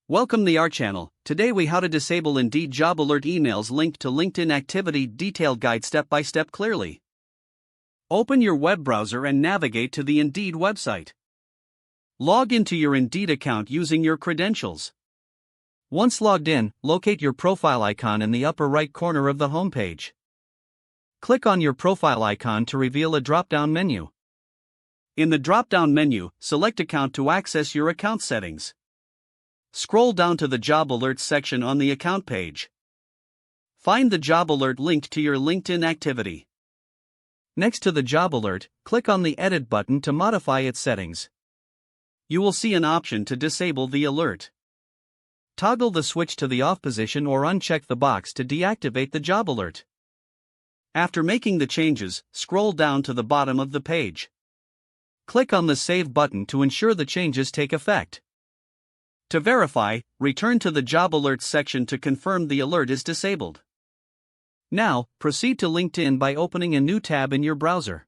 Welcome to our channel. Today we how to disable Indeed job alert emails linked to LinkedIn activity detailed guide step by step clearly. Open your web browser and navigate to the Indeed website. Log into your Indeed account using your credentials. Once logged in, locate your profile icon in the upper right corner of the homepage. Click on your profile icon to reveal a drop-down menu. In the drop-down menu, select Account to access your account settings. Scroll down to the Job Alerts section on the account page. Find the job alert linked to your LinkedIn activity. Next to the job alert, click on the Edit button to modify its settings. You will see an option to disable the alert. Toggle the switch to the off position or uncheck the box to deactivate the job alert. After making the changes, scroll down to the bottom of the page. Click on the Save button to ensure the changes take effect. To verify, return to the Job Alerts section to confirm the alert is disabled. Now, proceed to LinkedIn by opening a new tab in your browser.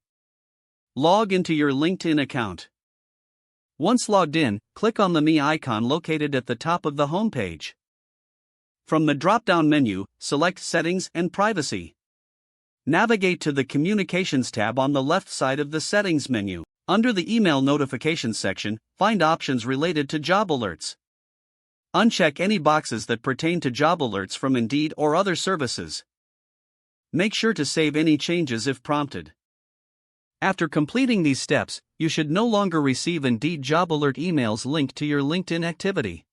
Log into your LinkedIn account. Once logged in, click on the Me icon located at the top of the homepage. From the drop-down menu, select Settings and Privacy. Navigate to the Communications tab on the left side of the Settings menu. Under the Email Notifications section, find options related to job alerts. Uncheck any boxes that pertain to job alerts from Indeed or other services. Make sure to save any changes if prompted. After completing these steps, you should no longer receive Indeed job alert emails linked to your LinkedIn activity.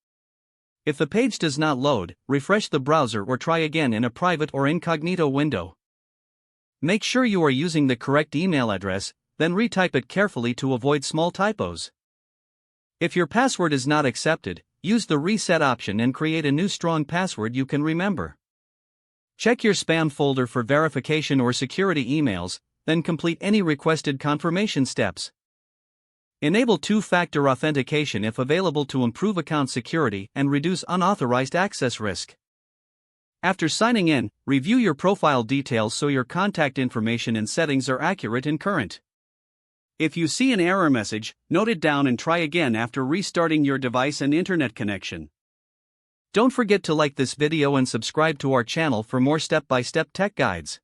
If the page does not load, refresh the browser or try again in a private or incognito window. Make sure you are using the correct email address, then retype it carefully to avoid small typos. If your password is not accepted, use the reset option and create a new strong password you can remember. Check your spam folder for verification or security emails, then complete any requested confirmation steps. Enable two-factor authentication if available to improve account security and reduce unauthorized access risk. After signing in, review your profile details so your contact information and settings are accurate and current. If you see an error message, note it down and try again after restarting your device and internet connection. Don't forget to like this video and subscribe to our channel for more step-by-step tech guides.